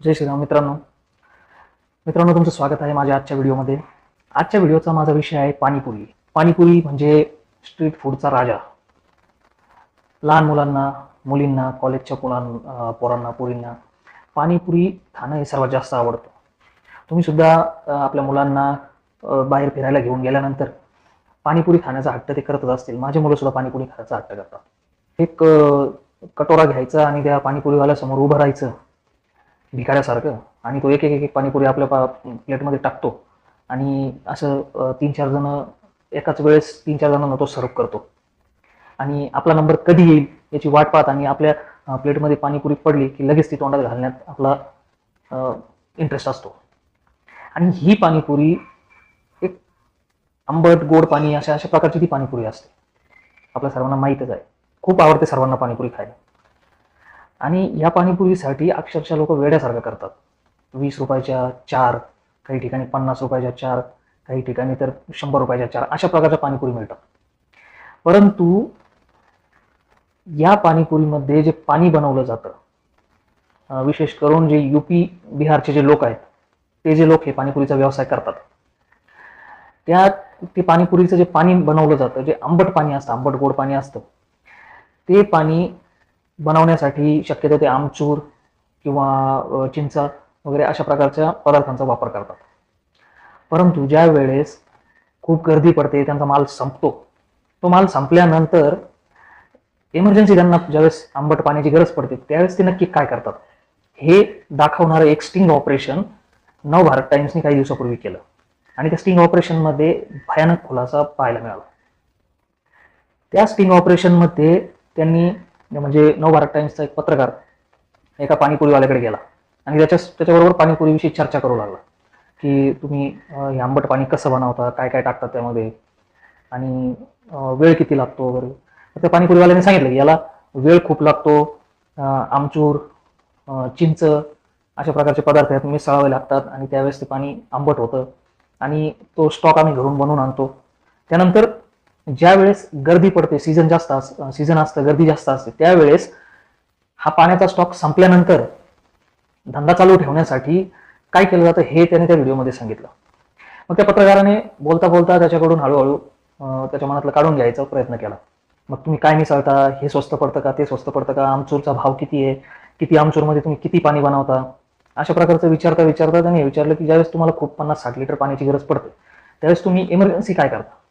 जय श्रीराम मित्रांनो तुमचं स्वागत आहे माझ्या आजच्या व्हिडिओमध्ये। आजच्या व्हिडिओचा माझा विषय आहे पाणीपुरी। पाणीपुरी म्हणजे स्ट्रीट फूडचा राजा। लहान मुलांना, मुलींना, कॉलेजच्या पोरांना, पोरींना पाणीपुरी खाणं हे सर्वात जास्त आवडतं। तुम्ही सुद्धा आपल्या मुलांना बाहेर फिरायला घेऊन गेल्यानंतर पाणीपुरी खाण्याचा हट्ट ते करतच असतील। माझे मुलं सुद्धा पाणीपुरी खाण्याचा हट्ट करतात। एक कटोरा घ्यायचा आणि त्या पाणीपुरीवाल्यासमोर उभं राहायचं भिकाऱ्यासारखं, आणि तो एक एक एक पाणीपुरी आपल्या प्लेटमध्ये टाकतो आणि असं 3-4 जण एकाच वेळेस 3-4 जणांना तो सर्व करतो आणि आपला नंबर कधी येईल याची वाट पाहत आणि आपल्या प्लेटमध्ये पाणीपुरी पडली की लगेच ती तोंडात घालण्यात आपला इंटरेस्ट असतो। आणि ही पाणीपुरी एक आंबट गोड पाणी अशा अशा प्रकारची ती पाणीपुरी असते। आपल्या सर्वांना माहीतच आहे, खूप आवडते सर्वांना पाणीपुरी खायला। आणि या पाणीपुरीसाठी अक्षरशः लोक वेड्यासारखं करतात। 20 रुपयाच्या 4, काही ठिकाणी 50 रुपयाच्या 4, काही ठिकाणी तर 100 रुपयाच्या 4 अशा प्रकारच्या पाणीपुरी मिळतात। परंतु या पाणीपुरीमध्ये जे पाणी बनवलं जातं, विशेष करून जे यूपी बिहारचे जे लोक आहेत, ते जे लोक हे पाणीपुरीचा व्यवसाय करतात, ते पाणीपुरीचं जे पाणी बनवलं जातं, जे आंबट पाणी असतं, आंबट गोड पाणी असतं, ते पाणी बनवण्यासाठी शक्यतो ते आमचूर किंवा चिंचा वगैरे अशा प्रकारच्या पदार्थांचा वापर करतात। परंतु ज्या वेळेस खूप गर्दी पडते, त्यांचा माल संपतो, तो माल संपल्यानंतर इमर्जन्सी त्यांना ज्यावेळेस आंबट पाण्याची गरज पडते त्यावेळेस ते नक्की काय करतात हे दाखवणारं एक स्टिंग ऑपरेशन नवभारत टाइम्सने काही दिवसापूर्वी केलं आणि त्या स्टिंग ऑपरेशनमध्ये भयानक खुलासा पाहायला मिळाला। त्या स्टिंग ऑपरेशनमध्ये त्यांनी म्हणजे नवभारत टाइम्सचा एक पत्रकार एका पाणीपुरीवाल्याकडे गेला आणि त्याच्याबरोबर पाणीपुरीविषयी चर्चा करू लागला की तुम्ही हे आंबट पाणी कसं बनवता, काय काय टाकतात त्यामध्ये आणि वेळ किती लागतो वगैरे। त्या पाणीपुरीवाल्याने सांगितलं की याला वेळ खूप लागतो, आमचूर, चिंच अशा प्रकारचे पदार्थ आहेत मिसळावे लागतात आणि त्यावेळेस ते पाणी आंबट होतं आणि तो स्टॉक आम्ही घरून बनवून आणतो। त्यानंतर ज्या वेळेस गर्दी पडते, सीझन असतं, गर्दी जास्त असते, त्यावेळेस हा पाण्याचा स्टॉक संपल्यानंतर धंदा चालू ठेवण्यासाठी काय केलं जातं हे त्याने त्या व्हिडिओमध्ये सांगितलं। मग त्या पत्रकाराने बोलता बोलता त्याच्याकडून हळूहळू त्याच्या मनातलं काढून घ्यायचा प्रयत्न केला। मग तुम्ही काय मिसळता, हे स्वस्त पडतं का, ते स्वस्त पडतं का, आमचूरचा भाव किती आहे, किती आमचूरमध्ये तुम्ही किती पाणी बनवता, अशा प्रकारचं विचारता त्याने विचारलं की ज्यावेळेस तुम्हाला खूप 50-60 लिटर पाण्याची गरज पडते त्यावेळेस तुम्ही इमर्जन्सी काय करता।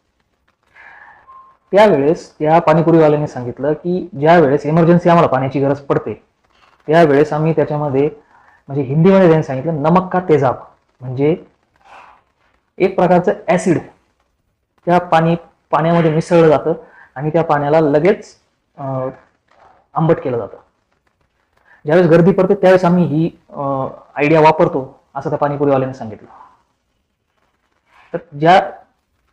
त्यावेळेस त्या पाणीपुरीवाल्याने सांगितलं की ज्या वेळेस इमर्जन्सी आम्हाला पाण्याची गरज पडते त्यावेळेस आम्ही त्याच्यामध्ये, म्हणजे हिंदीमध्ये त्यांनी सांगितलं, नमक का तेजाब, म्हणजे एक प्रकारचं ऍसिड त्या पाण्यामध्ये मिसळलं जातं आणि त्या पाण्याला लगेच आंबट केलं जातं। ज्यावेळेस गर्दी पडते त्यावेळेस आम्ही ही आयडिया वापरतो असं त्या पाणीपुरीवाल्याने सांगितलं। तर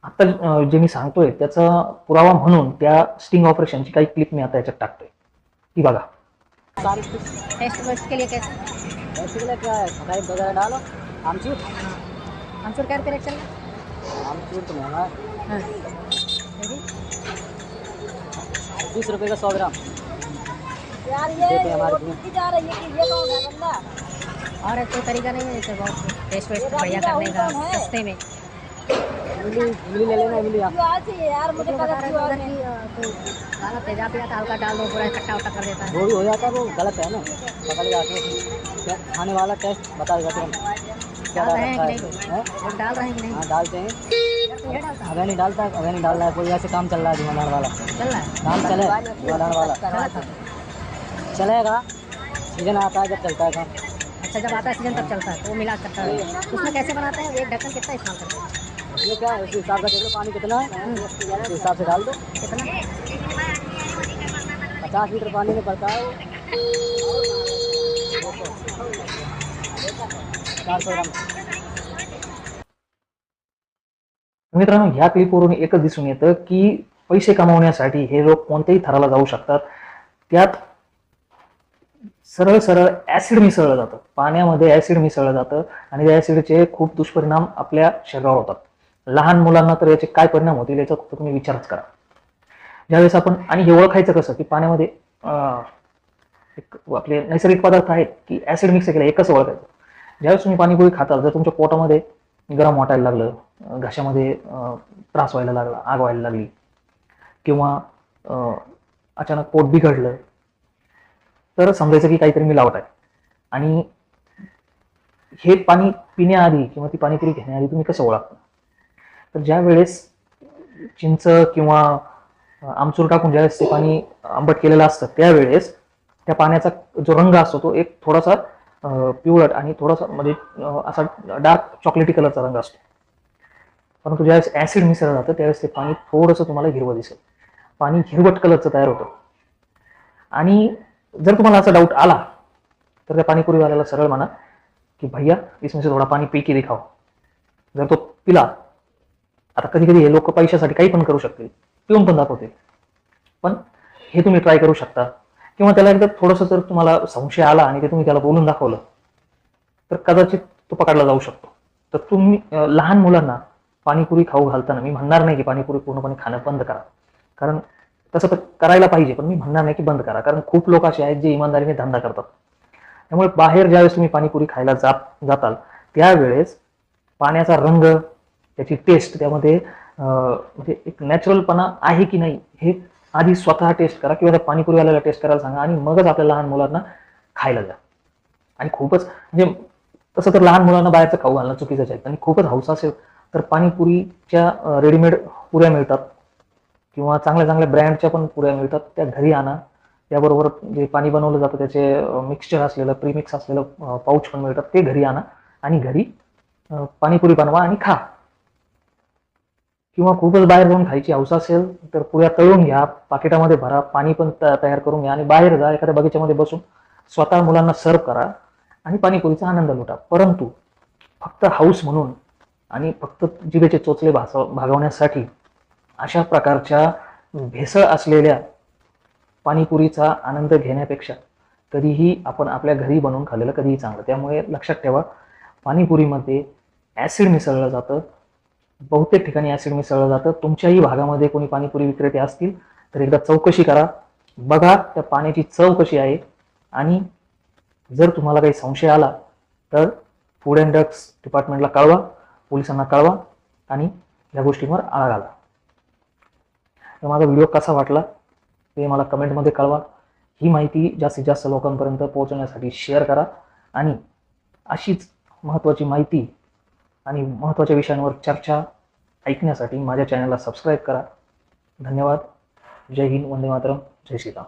आता जे मी सांगतोय त्याचा पुरावा म्हणून त्या स्टिंग ऑपरेशनची काही क्लिप मी आता याच्यात टाकतोय, ती बघा। टेस्ट वेस्ट के लिए कैसे? टेस्ट के लिए क्या है, खटाई वगैरह डालो। आमचूर आमचूर क्या रेट चल रहा आमचूर तो महंगा है, है? 20 रुपये का 100 ग्राम। यार देते हैं हमारे को। जा रही है कि ये कौन है बंदा? और कोई तरीका नहीं है जैसे बहुत टेस्ट वेस्ट बढ़िया करने का सस्ते में? इमली ले लेना, इमली आप। यार मुझे पता नहीं गाना तेजाब या हल्का डाल दो, पूरा इकट्ठा उठा कर देता है। वो भी हो जाता है, वो गलत है ना, पकड़ के आके क्या खाने वाला टेस्ट बता देगा तुरंत क्या डाल डाल रहे रखा हैं है। कि हैं? नहीं? डाल रहे हैं कि नहीं? हाँ डालते हैं, ये डालता अगर नहीं डालता, अगर नहीं डाल रहा है कोई, ऐसे काम चल रहा है धुआंधार वाला चल रहा है? काम चले, धुआंधार वाला चला था। चलेगा, सीजन आता है जब चलता है काम। अच्छा, जब आता है सीजन तब चलता है तो वो मिला करता है। उसमें कैसे बनाते हैं? एक ढक्कन कितना इस्तेमाल करते हैं? ये क्या है, उस हिसाब से देख लो पानी कितना है, उस हिसाब से डाल दो। कितना? 50 लीटर पानी में पड़ता है वो 400 ग्राम। मित्रांनो, ह्या क्लिपवरून एकच दिसून येतं की पैसे कमावण्यासाठी हे लोक कोणत्याही थराला जाऊ शकतात। त्यात सरळ सरळ ऍसिड मिसळलं जातं, पाण्यामध्ये ऍसिड मिसळलं जातं आणि त्या ऍसिडचे खूप दुष्परिणाम आपल्या शरीरावर होतात। लहान मुलांना तर याचे काय परिणाम होतील याचा तुम्ही विचारच करा। ज्यावेळेस आपण, आणि हे ओळखायचं कसं की पाण्यामध्ये एक आपले नैसर्गिक पदार्थ आहेत की ॲसिड मिक्स केलं, एकच ओळखायचं. ज्यावेळेस तुम्ही पाणीपुरी खाता, जर तुमच्या पोटामध्ये गरम वाटायला लागलं, घशामध्ये त्रास व्हायला लागला, आग व्हायला लागली, किंवा अचानक पोट बिघडलं, तर समजायचं की काहीतरी मिलावट आहे. आणि हे पाणी पिण्याआधी किंवा ती पाणीपुरी घेण्याआधी तुम्ही कसं ओळखता? तर ज्या वेळेस चिंच किंवा आमचूर टाकून ज्यावेळेस ते पाणी आंबट केलेलं असतं, त्यावेळेस त्या पाण्याचा जो रंग असतो तो एक थोडासा पिवळट आणि थोडासा म्हणजे असा डार्क चॉकलेटी कलरचा रंग असतो. परंतु ज्यावेळेस ॲसिड मिसळलं जातं त्यावेळेस ते पाणी थोडंसं तुम्हाला हिरवं दिसेल, पाणी हिरवट कलरचं तयार होतं. आणि जर तुम्हाला असा डाऊट आला तर त्या पाणीपुरीवाल्याला सरळ म्हणा की भैया इसमें से थोडा पाणी पी के दिखाओ. जर तो पिला, आता कधी कधी हे लोक पैशासाठी काही पण करू शकतील, पिऊन पण दाखवतील, पण हे तुम्ही ट्राय करू शकता. किंवा त्याला एकदा थोडंसं जर तुम्हाला संशय आला आणि ते तुम्ही त्याला बोलून दाखवलं तर कदाचित तो पकडला जाऊ शकतो. तर तुम्ही लहान मुलांना पाणीपुरी खाऊ घालताना मी म्हणणार नाही की पाणीपुरी पूर्णपणे खाणं बंद करा, कारण तसं तर करायला पाहिजे, पण मी म्हणणार नाही की बंद करा, कारण खूप लोक असे आहेत जे इमानदारीने धंदा करतात. त्यामुळे बाहेर ज्यावेळेस तुम्ही पाणीपुरी खायला जाताल त्यावेळेस पाण्याचा रंग, त्याची टेस्ट, त्यामध्ये म्हणजे एक नॅचरलपणा आहे की नाही हे आधी स्वतः टेस्ट करा किंवा त्या पाणीपुरीवाल्याला टेस्ट करायला सांगा आणि मगच आपल्या लहान मुलांना खायला द्या. आणि खूपच म्हणजे तसं तर लहान मुलांना बाहेरचं खाऊ घालणं चुकीचंच आहे. आणि खूपच हौस असेल तर पाणीपुरीच्या रेडीमेड पुऱ्या मिळतात किंवा चांगल्या चांगल्या ब्रँडच्या पण पुऱ्या मिळतात, त्या घरी आणा. त्याबरोबर जे पाणी बनवलं जातं त्याचे मिक्सचर असलेलं, प्रीमिक्स असलेलं पाऊच पण मिळतात, ते घरी आणा आणि घरी पाणीपुरी बनवा आणि खा. किंवा खूपच बाहेर जाऊन खायची हौस असेल तर पुऱ्या तळून घ्या, पाकिटामध्ये भरा, पाणी पण तयार करून घ्या आणि बाहेर जा, एखाद्या बगीच्यामध्ये बसून स्वतः मुलांना सर्व करा आणि पाणीपुरीचा आनंद लुटा. परंतु फक्त हौस म्हणून आणि फक्त जिभेचे चोचले भागवण्यासाठी अशा प्रकारच्या भेसळ असलेल्या पाणीपुरीचा आनंद घेण्यापेक्षा कधीही आपण आपल्या घरी बनवून खाल्लेलं कधीही चांगलं. त्यामुळे लक्षात ठेवा, पाणीपुरीमध्ये ॲसिड मिसळलं जातं, बहुतेक ठिकाणी ॲसिड मिसळलं जातं. तुमच्याही भागामध्ये कोणी पाणीपुरी विक्रेते असतील तर एकदा चौकशी करा, बघा त्या पाण्याची चव कशी आहे. आणि जर तुम्हाला काही संशय आला तर फूड अँड ड्रग्स डिपार्टमेंटला कळवा, पोलिसांना कळवा आणि या गोष्टींवर आळा घाला. तर माझा व्हिडिओ कसा वाटला ते मला कमेंटमध्ये कळवा. ही माहिती जास्तीत जास्त लोकांपर्यंत पोहोचवण्यासाठी शेअर करा आणि अशीच महत्त्वाची माहिती आणि महत्त्वाच्या विषयांवर चर्चा ऐकण्यासाठी माझ्या चॅनलला सबस्क्राईब करा. धन्यवाद. जय हिंद, वंदे मातरम, जय श्रीराम.